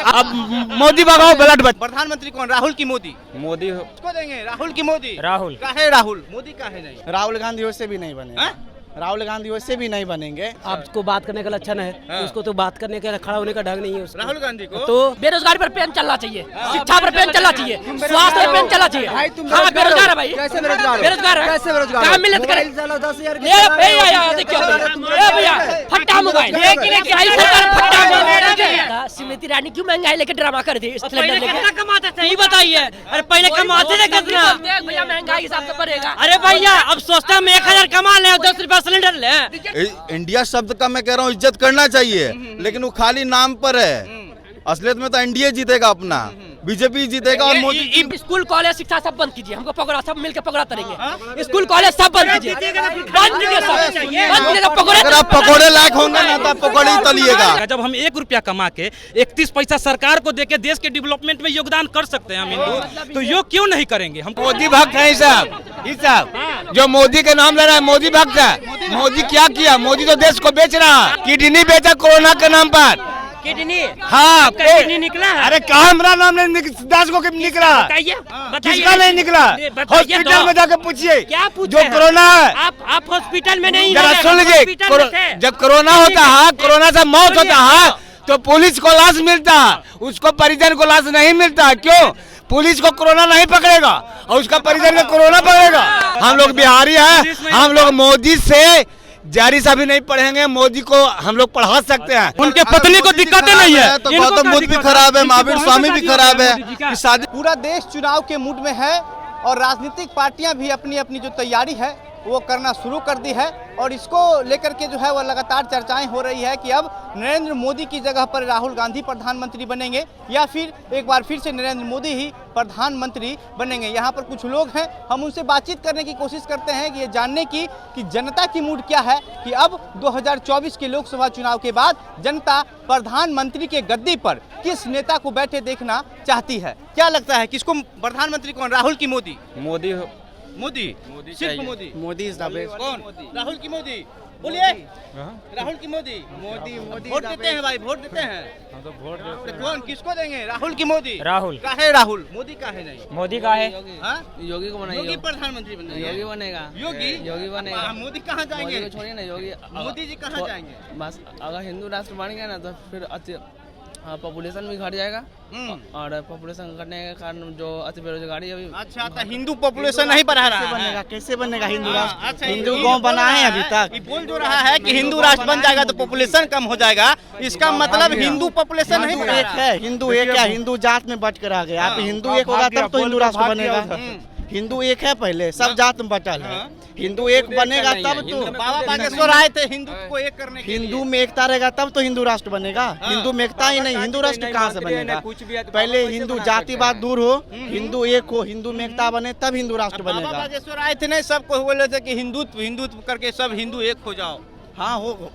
अब मोदी भगाओ ब्लड बच। प्रधानमंत्री कौन, राहुल की मोदी? मोदी किसको देंगे, राहुल की मोदी? राहुल का है राहुल, मोदी का है नहीं? राहुल गांधी वैसे भी नहीं बनेंगे। राहुल गांधी वैसे भी नहीं बनेंगे। आपको बात करने का लक्षण है, उसको तो बात करने का खड़ा होने का ढंग नहीं है उसको। राहुल गांधी को तो बेरोजगारी पर पेन चलना चाहिए, शिक्षा पर पेन चलना चाहिए, स्वास्थ्य पर पेन चलना चाहिए। हाँ बेरोजगार है भाई, कैसे बेरोजगार? बेरोजगार है, कैसे बेरोजगार? कहाँ मिलत करे? 10,000 ये भैया देखियो भैया फट्टा मोबाइल फट्टा मोबाइल। स्मृति ईरानी क्यों महंगाई लेके ड्रामा कर दी? पहले कितना कमाते थे ये बताइए। अरे पहले कमाते थे कितना? भैया महंगाई हिसाब से बढ़ेगा। अरे भैया अब सोचता हम 1000 कमा ले, 10 रुपया सिलेंडर ले। इंडिया शब्द का मैं कह रहा हूँ इज्जत करना चाहिए, लेकिन वो खाली नाम पर है। असलियत में तो एनडीए जीतेगा अपना, बीजेपी जीतेगा और मोदी। स्कूल कॉलेज शिक्षा सब बंद कीजिए, हमको पकड़ा सब मिलकर पकड़ा करेंगे। स्कूल कॉलेज सब बंद कीजिए, बंद कीजिए सब, अगर आप पकौड़े लायक होंगे ना तो आप पकौड़े ही तलिएगा। जब हम 1 रुपया कमा के 31 पैसा सरकार को देके देश के डेवलपमेंट में योगदान कर सकते हैं हम हिंदू, तो यो क्यों नहीं करेंगे? हम मोदी भक्त है साहब, जो मोदी के नाम ले रहा है मोदी भक्त है। मोदी क्या किया? मोदी तो देश को बेच रहा है, किडनी बेचा कोरोना के नाम पर। किडनी? हाँ किडनी निकला है? अरे कहा हमारा नाम नहीं दास को निकला? बताइए किसका नहीं निकला? हॉस्पिटल में जाकर पूछिए, क्या पूछे? जो कोरोना है। आप हॉस्पिटल में नहीं जरा रहे, सुन लीजिए, हॉस्पिटल में थे। जब कोरोना होता है, कोरोना से मौत होता है तो पुलिस को लाश मिलता है, उसको परिजन को लाश नहीं मिलता। क्यों? पुलिस को कोरोना नहीं पकड़ेगा और उसका परिजन को कोरोना पकड़ेगा। हम लोग बिहारी हैं, हम लोग मोदी से जारी सा भी नहीं पढ़ेंगे, मोदी को हम लोग पढ़ा सकते हैं। उनके पत्नी को दिक्कतें नहीं है तो गौतम बुद्ध भी खराब है, महावीर स्वामी भी खराब है। शादी पूरा देश चुनाव के मूड में है और राजनीतिक पार्टियां भी अपनी अपनी जो तैयारी है वो करना शुरू कर दी है और इसको लेकर के जो है वो लगातार चर्चाएं हो रही है कि अब नरेंद्र मोदी की जगह पर राहुल गांधी प्रधानमंत्री बनेंगे या फिर एक बार फिर से नरेंद्र मोदी ही प्रधानमंत्री बनेंगे। यहाँ पर कुछ लोग हैं, हम उनसे बातचीत करने की कोशिश करते हैं कि ये जानने की कि जनता की मूड क्या है कि अब 2024 के लोकसभा चुनाव के बाद जनता प्रधानमंत्री के गद्दी पर किस नेता को बैठे देखना चाहती है। क्या लगता है किसको प्रधानमंत्री कौन, राहुल की मोदी? मोदी मोदी, सिर्फ Modi? Modi is the best. कौन? राहुल की मोदी? बोलिए राहुल की मोदी। मोदी वोट देते हैं भाई, वोट देते हैं तो कौन किसको देंगे? राहुल की मोदी? राहुल का है राहुल, मोदी का है नहीं? मोदी का है। हाँ? योगी को बनाइए, योगी प्रधानमंत्री बनेगा? योगी बनेगा, योगी? योगी बनेगा। अब मोदी कहाँ जाएंगे? छोड़िए ना, योगी मोदी जी कहाँ जाएंगे? बस अगर हिंदू राष्ट्र बन गया ना तो फिर पॉपुलेशन भी घट जाएगा और पॉपुलेशन घटने के कारण जो अति बेरोजगारी अभी। अच्छा तो हिंदू पॉपुलेशन नहीं बढ़ा रहा बनेगा, कैसे बनेगा हिंदू हाँ, राष्ट्र? अच्छा, हिंदू गांव बना है अभी तक। ये बोल जो रहा है कि हिंदू राष्ट्र बन जाएगा तो पॉपुलेशन कम हो जाएगा, इसका मतलब हिंदू पॉपुलेशन नहीं बढ़ा एक रहा है, हिंदू एक है, हिंदू जात में बट कर आ गया। आप हिंदू एक होगा तब तो हिंदू राष्ट्र बनेगा। हिंदू एक है, पहले सब जात में बटल है। हिंदू एक बनेगा तब तो। बाबा बागेश्वर आए थे हिंदू को एक करने के लिए। हिंदू में एकता रहेगा तब तो हिंदू राष्ट्र बनेगा। हिंदू में एकता ही नहीं, हिंदू राष्ट्र कहाँ से बनेगा? पहले हिंदू जातिवाद दूर हो, हिंदू एक हो, हिंदू में एकता बने तब हिंदू राष्ट्र बाबा बनेगा। बागेश्वर आए थे नहीं, सबको बोले थे कि हिंदुत्व हिंदुत्व करके सब हिंदू एक हो जाओ। हाँ हो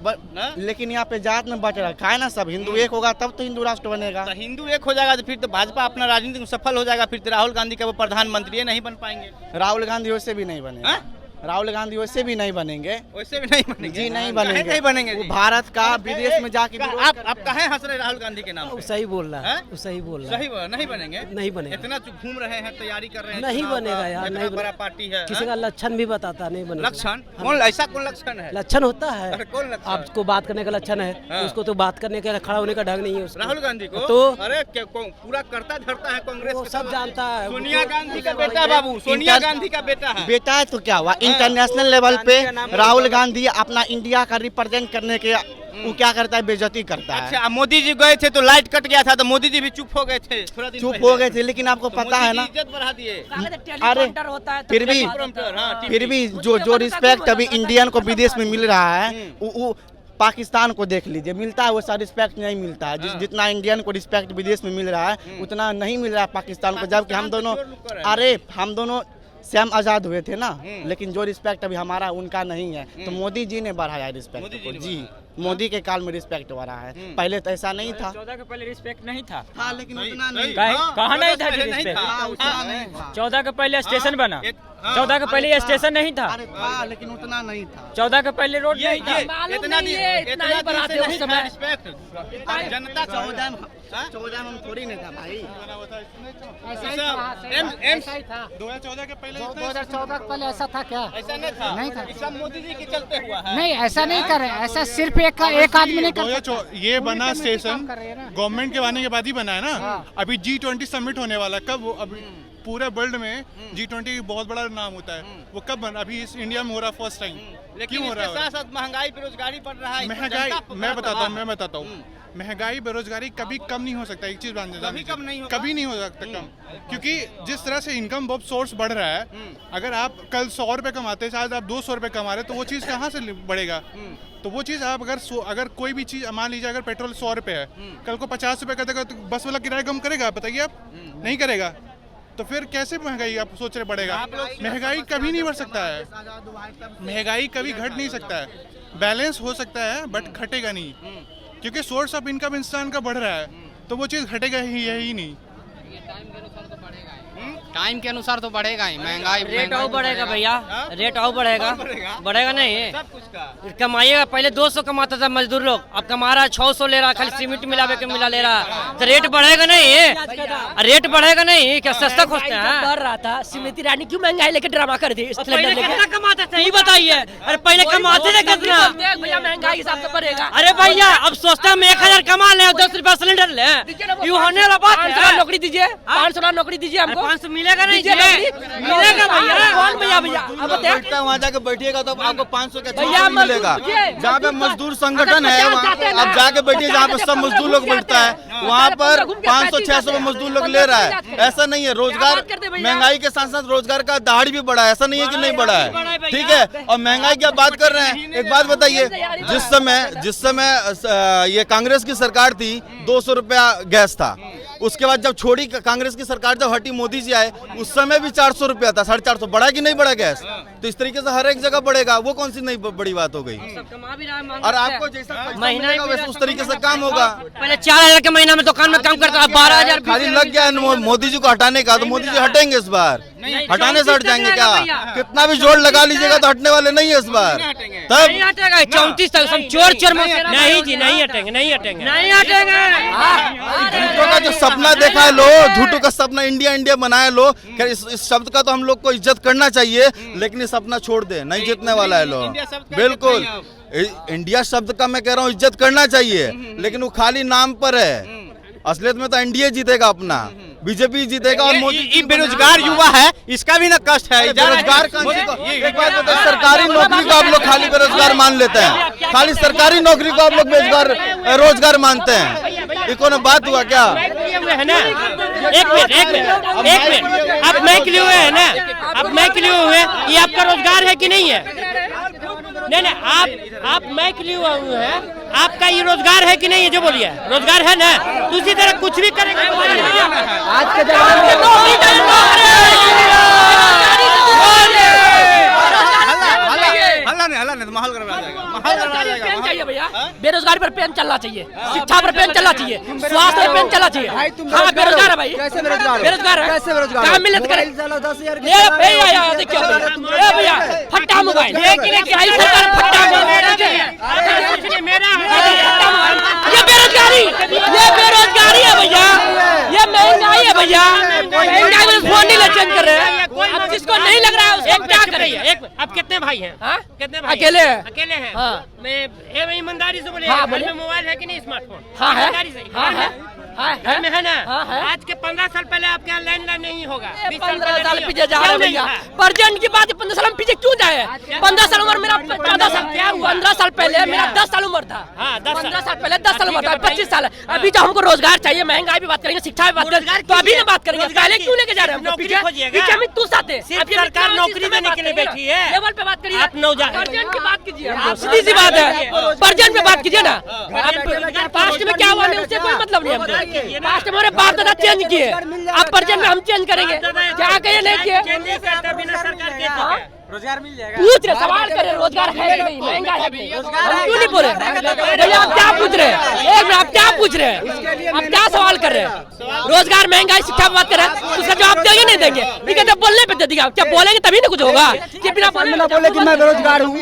लेकिन यहाँ पे जात में बट रखा है ना सब। हिंदू एक होगा तब तो हिंदू राष्ट्र बनेगा। तो हिंदू एक हो जाएगा तो फिर तो भाजपा अपना राजनीति में सफल हो जाएगा, फिर तो राहुल गांधी का वो प्रधानमंत्री नहीं बन पाएंगे। राहुल गांधी वैसे भी नहीं बनेगा। राहुल गांधी वैसे भी नहीं बनेंगे। वैसे भी नहीं बनेंगे जी नहीं बनेंगे। नहीं बनेंगे वो भारत का विदेश में जाके आप कहे हंस रहे राहुल गांधी के नाम पे? सही बोल रहा है, सही बोल रहा है। सही नहीं बनेंगे, नहीं बनेगा। इतना घूम रहे हैं, तैयारी कर रहे हैं, नहीं बनेगा यार, इतना नहीं बड़ा पार्टी है। किसी का लक्षण भी बताता नहीं बनेगा। लक्षण कौन? ऐसा कौन लक्षण है? लक्षण होता है, अरे कौन लक्षण? आपको बात करने का लक्षण है, उसको तो बात करने का खड़ा होने का ढंग नहीं है उसको। राहुल गांधी को तो अरे पूरा करता धरता है कांग्रेस वो सब जानता है। सोनिया गांधी का बेटा बाबू, सोनिया गांधी का बेटा है। बेटा है तो क्या हुआ? इंटरनेशनल लेवल पे राहुल गांधी अपना इंडिया का रिप्रेजेंट करने के वो क्या करता है? बेइज्जती करता है। अच्छा मोदी जी गए थे तो लाइट कट गया था तो मोदी जी भी चुप हो गए थे, थोड़ा दिन चुप पहले। हो गए थे, लेकिन आपको पता है ना, इज्जत बढ़ा दिए। अरे फिर भी जो रिस्पेक्ट अभी इंडियन को विदेश में मिल रहा है वो पाकिस्तान को देख लीजिए, मिलता है वैसा रिस्पेक्ट नहीं मिलता है। जितना इंडियन को रिस्पेक्ट विदेश में मिल रहा है उतना नहीं मिल रहा है पाकिस्तान को। जबकि हम दोनों सेम आजाद हुए थे ना, लेकिन जो रिस्पेक्ट अभी हमारा उनका नहीं है। तो मोदी जी ने बढ़ाया रिस्पेक्ट को। जी मोदी के काल में रिस्पेक्ट बढ़ा है, पहले तो ऐसा नहीं था। 14 के पहले रिस्पेक्ट नहीं था। हाँ लेकिन उतना नहीं। कहाँ नहीं था रिस्पेक्ट? 14 के पहले स्टेशन बना, 14 के पहले ये स्टेशन नहीं था, अरे था लेकिन उतना नहीं था। 14 के पहले रोड नहीं था। इतना ही बनाते उस समय जनता 14 में थोड़ी नहीं था भाई। ऐसा ही था 2014 के पहले 2014 के पहले ऐसा था क्या? ऐसा नहीं था, नहीं था। सब मोदी जी के चलते हुआ है। नहीं ऐसा नहीं कर रहे, ऐसा सिर्फ एक आदमी नहीं कर सकता। ये बना मिलकर स्टेशन काम कर रहे हैं ना। गवर्नमेंट के आने के बाद ही बना है ना। अभी G20 समिट होने वाला, कब वो अभी पूरे वर्ल्ड में G20 बहुत बड़ा नाम होता है, वो कब बना? अभी इस इंडिया में हो रहा फर्स्ट टाइम। लेकिन हो रहा इसके है? साथ साथ महंगाई बेरोजगारी बढ़ रहा है। इसमें महंगाई जनता मैं बताता हूँ, प्रभाव है। महंगाई बेरोजगारी कभी कम नहीं हो सकता। एक चीज कभी कम नहीं होगा। कभी नहीं हो सकता कम, क्योंकि जिस तरह से इनकम बहुत सोर्स बढ़ रहा है, अगर आप कल 100 रुपए कमाते शायद आप 200 रुपए कमा रहे, तो वो चीज़ कहाँ से बढ़ेगा? तो वो चीज़ आप अगर कोई भी चीज़ मान लीजिए, अगर पेट्रोल 100 रुपए है, कल को 50 रुपए कर देगा, तो बस वाला किराया कम करेगा? बताइए आप, नहीं करेगा। तो फिर कैसे महंगाई आप सोच रहे बढ़ेगा? महंगाई कभी नहीं बढ़ सकता है, महंगाई कभी घट नहीं सकता है। बैलेंस हो सकता है बट घटेगा नहीं, क्योंकि सोर्स ऑफ इनकम इंसान का बढ़ रहा है, तो वो चीज़ घटेगा ही नहीं। टाइम के अनुसार तो बढ़ेगा ही महंगाई। रेट और बढ़ेगा भैया, रेट और बढ़ेगा, बढ़ेगा नहीं। सब कुछ का कमाइएगा, पहले 200 कमाता था मजदूर लोग, अब कमा रहा है 600 ले रहा, खाली सीमेंट मिलावे के मिला ले रहा, तो रेट बढ़ेगा नहीं, रेट बढ़ेगा नहीं। क्या सस्ता खोजते हैं? बढ़ रहा था, स्मृति ईरानी क्यों महंगाई लेके ड्रामा कर दी? पहले कितना कमाते थे ये बताइए। अरे पहले कमाते थे कितना? भैया महंगाई हिसाब से बढ़ेगा। अरे भैया अब सोचता हम 1000 कमा ले, 10 रुपया सिलेंडर ले, ये होने वाला बात है। नौकरी दीजिए, 500 नौकरी दीजिए हमको। 500 मिलेगा नहीं, मिलेगा भैया। कौन भैया अब बताइए। वहाँ जाके बैठिएगा तो आपको 500 का भैया छूट मिलेगा। जहाँ पे मजदूर संगठन है, वहाँ आप जाके बैठिए, जहाँ पे सब मजदूर लोग बैठता है, वहाँ पर 500-600 में मजदूर लोग ले रहा है। ऐसा नहीं है, रोजगार महंगाई के साथ साथ रोजगार का दहाड़ भी बढ़ा है, ऐसा नहीं है कि नहीं बढ़ा है, ठीक है। और महंगाई की आप बात कर रहे हैं, एक बात बताइए, जिस समय ये कांग्रेस की सरकार थी, 200 रुपया गैस था। उसके बाद जब छोड़ी कांग्रेस की सरकार, जब हटी, मोदी जी आए, उस समय भी 400 रुपया था, 450। बढ़ा कि नहीं बढ़ा गैस? तो इस तरीके से हर एक जगह बढ़ेगा, वो कौन सी नई बड़ी बात हो गई? और आपको जैसा पैसा मिलेगा वैसे उस तरीके से काम होगा। पहले 4000 के महीना में दुकान में काम करता, 12,000 खाली लग गया मोदी जी को हटाने का, तो मोदी जी हटेंगे इस बार? हटाने से हट जाएंगे क्या? कितना भी जोर लगा लीजिएगा तो हटने वाले नहीं है इस बार। तब नहीं हटेगा, 34 तक सब चोर नहीं जी, नहीं हटेंगे, नहीं हटेंगे, नहीं हटेंगे। झूठों का जो सपना देखा है लो, झूठों का सपना इंडिया इंडिया बनाया लो, इस शब्द का तो हम लोग को इज्जत करना चाहिए, लेकिन ये सपना छोड़ दे, नहीं जीतने वाला है लो। बिल्कुल, इंडिया शब्द का मैं कह रहा हूँ इज्जत करना चाहिए, लेकिन वो खाली नाम पर है। असलियत में तो एनडीए जीतेगा अपना, बीजेपी जीतेगा। और मोदी बेरोजगार युवा है, इसका भी ना कष्ट है। बेरोजगार एक बात बताइए, सरकारी नौकरी को आप लोग खाली बेरोजगार मान लेते हैं, खाली सरकारी नौकरी को आप लोग रोजगार मानते हैं, ये कौन बात हुआ क्या? है ना, एक मिनट, आप माइक लिए हुए है ना, आप माइक लिए हुए, ये आपका रोजगार है कि नहीं है? नहीं, आप माइक लिए हुए हैं, आपका ये रोजगार है कि नहीं है? जो बोलिए, रोजगार है ना, तो उसी तरह कुछ भी करेंगे। आज के हल्ला नहीं, माहौल गड़बड़ा जाएगा। चाहिए भैया, बेरोजगारी पर पेन चलना चाहिए, शिक्षा पर पेन चलना चाहिए, स्वास्थ्य पर पेन चलना चाहिए। हाँ बेरोजगार है भाई, कैसे बेरोजगार है? कैसे बेरोजगार? काम मिलत करे। देखिए भैया, फट्टा मोबाइल, फट्टा ये बेरोजगारी है भैया, ये महंगाई है भैया, महंगाई में फोन नहीं चेंज कर रहे हैं। अब जिसको नहीं लग रहा है उसको क्या करिए? आप कितने भाई हैं? कितने भाई? अकेले हैं। हाँ। मैं ईमानदारी से बोलिए, घर में मोबाइल है कि नहीं, स्मार्टफोन? हाँ है, घर में है ना। आज के 15 साल पहले आपके यहाँ लैंडलाइन नहीं होगा। 15 साल पीछे जा रहे हैं भैया, प्रेजेंट की बात 15 साल पीछे क्यों जाए? 15 साल उम्र मेरा, 14 साल क्या हुआ? 15 साल पहले मेरा 10 साल उम्र था। 15 साल पहले 10 साल उम्र था, 25 साल। अभी जो हमको रोजगार चाहिए, महंगाई भी बात करेंगे, शिक्षा भी बात करेंगे, तो अभी ना बात करेंगे, पहले क्यों लेके जा रहे हैं? पीछे में तू साथ है, सरकार नौकरी देने के लिए बैठी है, लेवल पे बात करिए। आप प्रेजेंट की बात कीजिए, सीधी सी बात है, प्रेजेंट पे बात कीजिए ना। पास्ट में क्या हुआ उससे कोई मतलब नहीं है। पास्ट में हमारे बाप दादा चेंज किए, अब प्रेजेंट में हम चेंज करेंगे, क्या कहिए नहीं किए? रोजगार मिल जाएगा। पूछ रहे, सवाल कर रहे, रोजगार है कि नहीं, महंगा है कि नहीं, हम क्यों नहीं बोले? भैया आप क्या पूछ रहे हैं? एक मिनट, आप क्या पूछ रहे हैं? आप क्या सवाल कर रहे हैं? रोजगार, महंगाई, शिक्षा की बात कर रहे हैं, उसका जवाब देंगे नहीं देंगे? नहीं कहते बोलने पे दे दिया, क्या बोलेंगे तभी ना कुछ होगा? कि बिना बोले कि मैं बेरोजगार हूँ।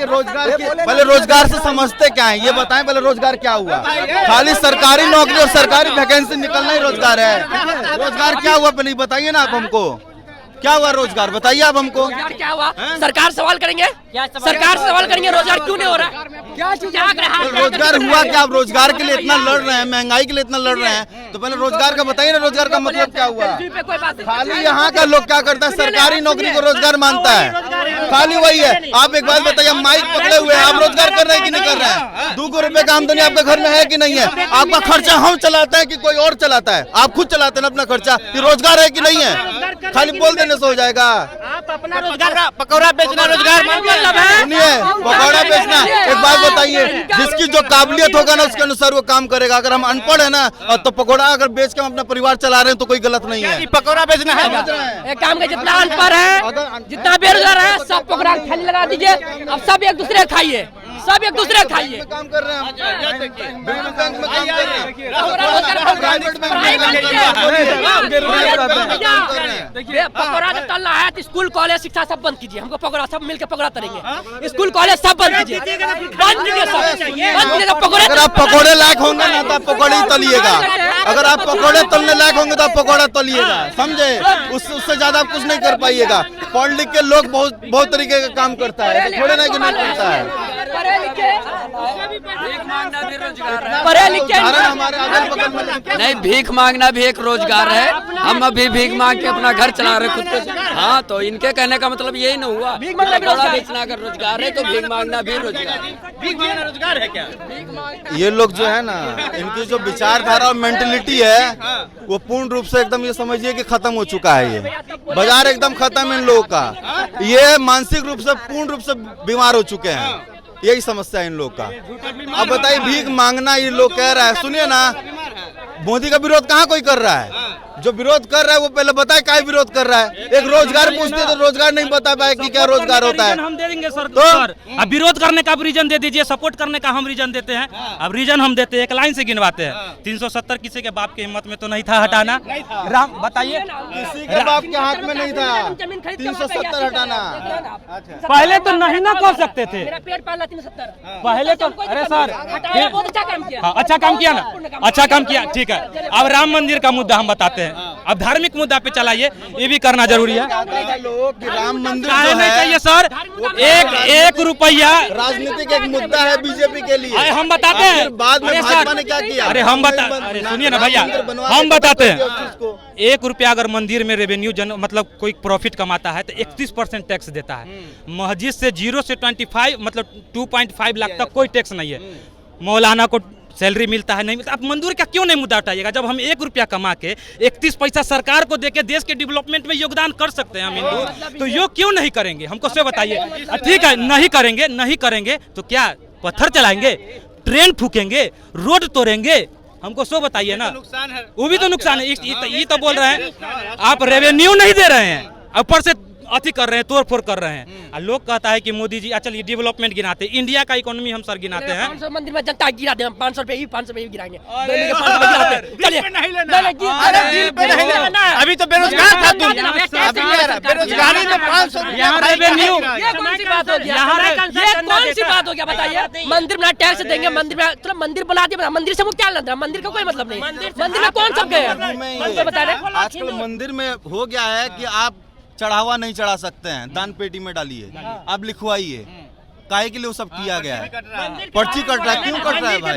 पहले रोजगार से समझते क्या है ये बताएं, पहले रोजगार क्या हुआ? खाली सरकारी नौकरी और सरकारी वैकेंसी निकलना ही रोजगार है? रोजगार क्या हुआ पहले बताइए ना आप हमको, क्या हुआ रोजगार बताइए आप हमको। रोजगार क्या हुआ? सरकार सवाल करेंगे, सरकार से सवाल करेंगे रोजगार क्यों नहीं हो रहा? क्या रोजगार हुआ क्या? आप रोजगार के लिए इतना लड़ रहे हैं, महंगाई के लिए इतना लड़ रहे हैं, तो पहले रोजगार का बताइए ना, रोजगार का मतलब क्या हुआ? खाली यहाँ का लोग क्या करता है, सरकारी नौकरी को रोजगार मानता है, खाली वही है। आप एक बात बताइए, माइक पकड़े हुए हैं, आप रोजगार कर रहे हैं कि नहीं कर रहे हैं? 2 रुपए का आमदनी आपके घर में है कि नहीं है? आपका खर्चा हम चलाते हैं कि कोई और चलाता है? आप खुद चलाते हैं अपना खर्चा, ये रोजगार है कि नहीं है? खाली बोल देने से हो जाएगा? आप अपना रोजगार, पकौड़ा बेचना रोजगार मतलब है? सुनिए, पकौड़ा बेचना, एक बात बताइए, जिसकी जो काबिलियत होगा ना उसके अनुसार वो काम करेगा। अगर हम अनपढ़ है ना, तो पकौड़ा अगर बेच के हम अपना परिवार चला रहे हैं तो कोई गलत नहीं है। पकौड़ा बेचना है एक काम का, जितना अनपढ़ है, जितना बेरोजगार है, सब पकौड़ा थाली लगा दीजिए, अब सब एक दूसरे खाइए, सब एक दूसरे खाइए। काम कर रहे हैं हम, बैंक में काम कर रहे हैं। पकौड़ा जब तलना है तो स्कूल कॉलेज शिक्षा सब बंद कीजिए, हमको पकौड़ा सब मिलकर पकौड़ा तलेंगे, स्कूल कॉलेज सब बंद कीजिए, बंद कीजिए सब। अगर आप पकौड़े लायक होंगे ना तो आप पकौड़े ही तलिएगा, अगर आप पकौड़े तलने लायक होंगे तो आप पकौड़ा तलिएगा, समझे? उससे ज्यादा आप कुछ नहीं कर पाइएगा। पढ़ लिख के लोग बहुत तरीके का काम करता है, थोड़े ना कि नहीं करता है। पढ़े लिखे हमारे अगल बगल में नहीं, भीख मांगना भी एक रोजगार है। हम अभी भीख मांग के अपना घर चला रहे खुद को। हाँ, तो इनके कहने का मतलब यही ना हुआ, पकौड़ा बेचना अगर रोजगार है तो भीख मांगना भी रोजगार है। भीख मांगना रोजगार है क्या? ये लोग जो है ना, इनकी जो विचारधारा और मेंटेलिटी है वो पूर्ण रूप से एकदम ये समझिए कि खत्म हो चुका है। ये बाजार एकदम खत्म है इन लोगों का, ये मानसिक रूप से पूर्ण रूप से बीमार हो चुके हैं, यही समस्या है इन लोग का। अब बताइए, भीख मांगना ये लोग कह रहा है, सुनिए ना, मोदी का विरोध कहाँ कोई कर रहा है? जो विरोध कर रहा है वो पहले बताए क्या विरोध कर रहा है। एक रोजगार पूछते तो रोजगार नहीं बता पाए कि क्या रोजगार होता है। हम दे देंगे सर, तो अब विरोध करने का रीजन दे दीजिए, सपोर्ट करने का हम रीजन देते हैं। अब रीजन हम देते हैं, एक लाइन से गिनवाते हैं। 370 किसी के बाप की हिम्मत में तो नहीं था हटाना। राम बताइए, किसी के बाप के हाथ में नहीं था 370 हटाना। पहले तो नहीं ना कर सकते थे, पेट पाला 370 पहले तो। अरे सर, बहुत अच्छा काम किया। हाँ, अच्छा काम किया ना, अच्छा काम किया, ठीक है। अब राम मंदिर का मुद्दा हम बताते हैं। अब धार्मिक मुद्दा पे चलाइए, ये भी करना जरूरी है। राम मंदिर नहीं चाहिए सर, एक रुपया राजनीतिक एक मुद्दा है बीजेपी के लिए। हम बताते हैं बाद में भाजपा ने क्या किया। अरे हम बता, अरे सुनिए ना भैया, हम बताते हैं। 1 रुपया अगर मंदिर में रेवेन्यू मतलब कोई प्रॉफिट कमाता है तो 31% टैक्स देता है। मस्जिद से 0 से 25 मतलब 2.5 लाख तक कोई टैक्स नहीं है। मौलाना को सैलरी मिलता है, नहीं मिलता। आप मंदिर का क्यों नहीं मुद्दा उठाइएगा? जब हम 1 रुपया कमा के 31 पैसा सरकार को देके देश के डेवलपमेंट में योगदान कर सकते हैं हम हिंदू, तो यो क्यों नहीं करेंगे? हमको से बताइए। ठीक है, नहीं करेंगे तो क्या पत्थर चलाएंगे, ट्रेन फूकेंगे, रोड तोड़ेंगे? हमको सो बताइए ना, वो भी तो नुकसान है। ये तो बोल रहे हैं आप रेवेन्यू नहीं दे रहे हैं, ऊपर से अति कर रहे हैं, तोड़ फोड़ कर रहे हैं। लोग कहता है कि मोदी जी चलिए डेवलपमेंट गिनाते, इंडिया का इकोनॉमी हम सर गिनाते हैं। 500 मंदिर में जनता गिरा दे, हम 500 रुपए ही गिराएंगे। अभी तो बेरोजगार था तुम, बेरोजगारी में 500 यहाँ रेवेन्यू, ये कौन सी बात हो गया बताइए? मंदिर में टैक्स देंगे, मंदिर में तो मंदिर बुला दिया, मंदिर से वो क्या लेना? मंदिर का कोई मतलब नहीं। मंदिर में कौन सब गए बता रहे? आजकल मंदिर में हो गया है कि आप चढ़ावा नहीं चढ़ा सकते हैं, दान पेटी में डालिए, आप लिखवाइए। काहे के लिए वो सब किया गया है? पर्ची कट रहा है, क्यों कट रहा है भाई?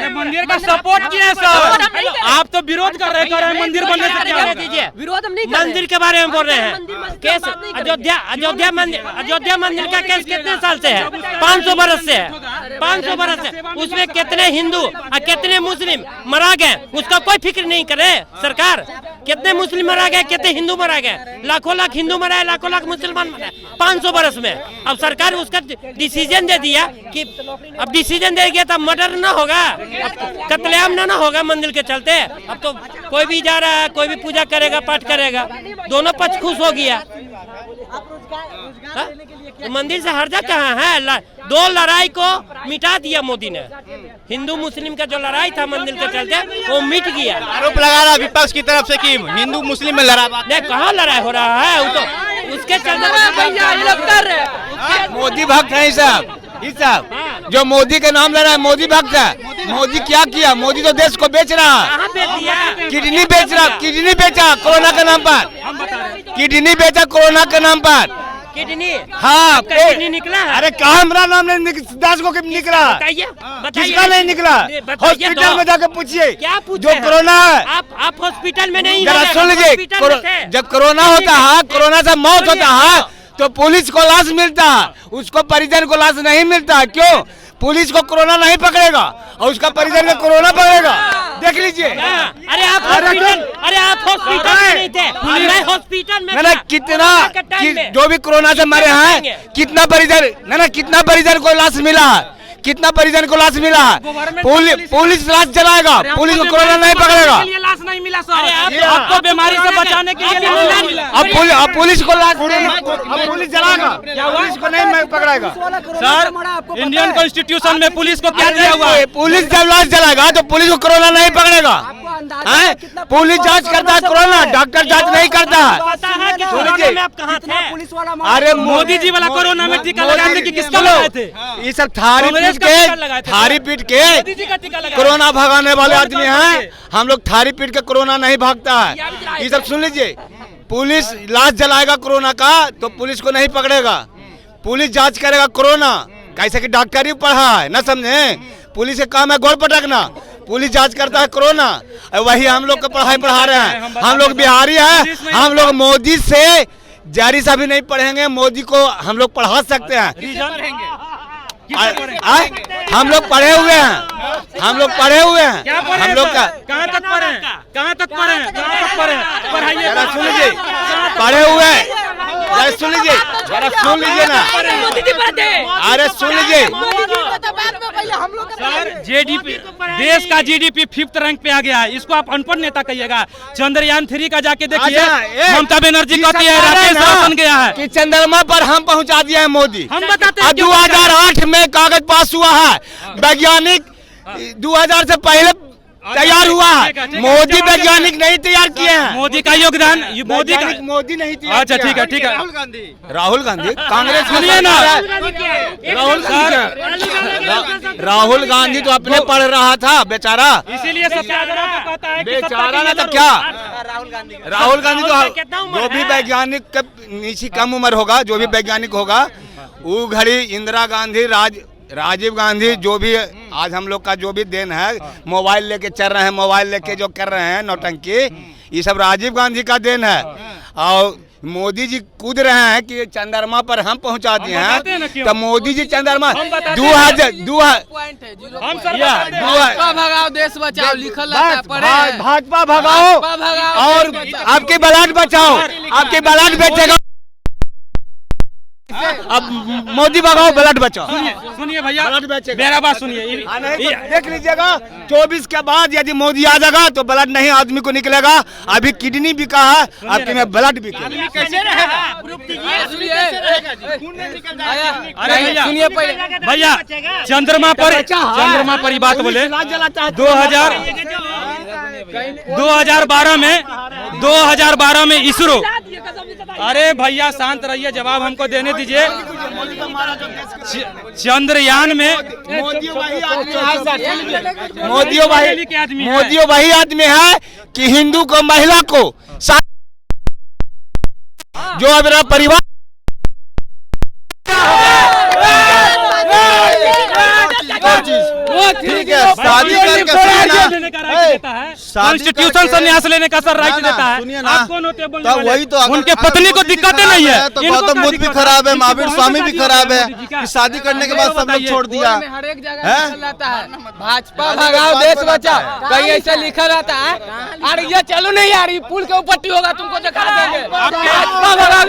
मंदिर का सपोर्ट किया है सर, आप तो विरोध कर रहे हैं मंदिर बनने से क्या? विरोध हम नहीं, मंदिर के बारे में बोल रहे हैं। केस अयोध्या मंदिर का केस कितने साल से है? 500 बरस से है, 500 बरस से। उसमें कितने हिंदू और कितने मुस्लिम मरा गए, उसका कोई फिक्र नहीं करे सरकार। कितने मुस्लिम मरा गए, कितने हिंदू मरा गए? लाखों लाख हिंदू मरा है, लाखों लाख मुसलमान सकता है 500 बरस में। अब सरकार उसका डिसीजन दे दिया कि अब डिसीजन दे दिया तब मर्डर ना होगा, अब कत्लेआम ना होगा मंदिर के चलते। अब तो कोई भी जा रहा है, कोई भी पूजा करेगा, पाठ करेगा, दोनों पक्ष खुश हो गया। तो मंदिर से हर्जा कहाँ है? दो लड़ाई को मिटा दिया मोदी ने। हिंदू मुस्लिम का जो लड़ाई था मंदिर के चलते वो मिट गया। आरोप लगा रहा विपक्ष की तरफ से कि हिंदू मुस्लिम में लड़ा। नहीं, कहाँ लड़ाई हो रहा है? वो तो उसके चलते मोदी भक्त है साहब, जो मोदी के नाम ले रहा है मोदी भक्त है। मोदी क्या किया? मोदी तो देश को बेच रहा है, किडनी बेच रहा, किडनी बेचा कोरोना के नाम पर, किडनी बेचा कोरोना के नाम पर। किडनी? हाँ, किडनी निकला है? अरे कहाँ हमारा नाम नहीं, 10 को निकला, किसका नहीं निकला? हॉस्पिटल में जाकर पूछिए, क्या पूछे? जो कोरोना है। आप हॉस्पिटल में नहीं? जरा सुन लीजिए, जब कोरोना होता है, कोरोना से मौत होता है तो पुलिस को लाश मिलता है, उसको परिजन को लाश नहीं मिलता। क्यों? पुलिस को कोरोना नहीं पकड़ेगा और उसका परिजन को कोरोना पकड़ेगा। देख लीजिए। अरे आप हॉस्पिटल में नहीं थे, मैं हॉस्पिटल में ना कितना जो भी कोरोना से मरे हैं, कितना परिजन को लाश मिला है, कितना परिजन को लाश मिला है? पुलिस लाश जलाएगा, पुलिस को कोरोना नहीं पकड़ेगा। लाश नहीं मिला सर, आपको बीमारी से बचाने के लिए नहीं मिला। अब पुलिस को लाश, अब पुलिस जलाएगा, पुलिस को नहीं पकड़ेगा। सर, इंडियन कॉन्स्टिट्यूशन में पुलिस को क्या दिया हुआ है? पुलिस जब लाश जलाएगा तो पुलिस को कोरोना नहीं पकड़ेगा। पुलिस जांच करता है कोरोना, डॉक्टर जांच नहीं करता है। आप कहाँ थे? अरे मोदी जी वाला कोरोना में टीका लगाते कि किसका लगाए थे? ये सब थारी पीट के कोरोना भगाने वाले आदमी हैं। हम लोग थारी पीट के कोरोना नहीं भागता है। ये सब सुन लीजिए, पुलिस लाश जलाएगा कोरोना का तो पुलिस को नहीं पकड़ेगा, पुलिस जांच करेगा कोरोना। कैसे कि डॉक्टरी पढ़ा है ना, समझे? पुलिस का काम है गोड़ पटकना, पुलिस जांच करता है कोरोना। वही हम लोग को पढ़ाई पढ़ा रहे हैं। हम लोग बिहारी हैं, हम लोग मोदी से जारी सा भी नहीं पढ़ेंगे। मोदी को हम लोग पढ़ा सकते हैं। हम लोग पढ़े हुए हैं, हम लोग पढ़े हुए हैं। हम लोग का कहाँ तक पढ़े? कहाँ तक पढ़े? कहाँ तक पढ़े? पढ़ाइए। सुन लीजिए, पढ़े हुए हैं। सुन लीजिए, जरा सुन लीजिए ना। अरे सुन लीजिए, सर जीडीपी, देश का जीडीपी 5th रैंक पे आ गया है। इसको आप अनपढ़ नेता कहिएगा? चंद्रयान 3 का जाके देखिए, ममता बनर्जी कहती है राकेश रोशन गया है कि चंद्रमा पर हम पहुंचा दिया है मोदी। हम बताते हैं 2008 में कागज पास हुआ है, वैज्ञानिक 2000 से पहले तैयार हुआ है। मोदी वैज्ञानिक नहीं तैयार किए हैं। मोदी का योगदान, मोदी नहीं तैयार। अच्छा ठीक है, ठीक है। राहुल गांधी कांग्रेस, सुनिए ना, राहुल गांधी तो अपने पढ़ रहा था बेचारा, इसीलिए सत्याग्रह कहता है बेचारा ना। तो क्या राहुल गांधी तो जो भी वैज्ञानिक का नीचे कम उम्र होगा, जो भी वैज्ञानिक होगा, वो घड़ी इंदिरा गांधी, राजीव गांधी, जो भी आज हम लोग का जो भी देन है, मोबाइल लेके चल रहे हैं, मोबाइल लेके जो कर रहे हैं नौटंकी, ये सब राजीव गांधी का देन है। और मोदी जी कूद रहे हैं कि चंद्रमा पर हम पहुंचा दिए हैं। तो मोदी जी चंद्रमा 2000 भगाओ देश बचाओ लिखल भाजपा भगाओ और आपके ब्लड बचाओ, आपके ब्लड बेचेगा। अब मोदी भगाओ, ब्लड बचाओ। सुनिए भैया, मेरा बात सुनिए। देख लीजिएगा 24 के बाद यदि मोदी आ जाएगा तो ब्लड नहीं आदमी को निकलेगा। अभी किडनी बिका है, आपके में ब्लड बिका। सुनिए भैया, चंद्रमा पर ही बात बोले। 2012 में इसरो, अरे भैया शांत रहिए, जवाब हमको देने दीजिए। चंद्रयान में मोदी वही आदमी है कि हिंदू को, महिला को, जो मेरा परिवार ठीक है, शादी करके कॉन्स्टिट्यूशन संन्यास लेने का सर राइट देता है। सुनिए ना, तो वही तो उनके पत्नी को दिक्कतें नहीं है तो गौतम बुद्ध भी खराब है, महावीर स्वामी भी खराब है कि शादी करने के बाद सब लोग छोड़ दिया। हर एक जगह भाजपा भगाओ देश बचाओ, कहीं ऐसा लिखा रहता है। अरे ये चलो नहीं यार, पुल के ऊपर होगा, तुमको दिखा देंगे। भाजपा भगाओ।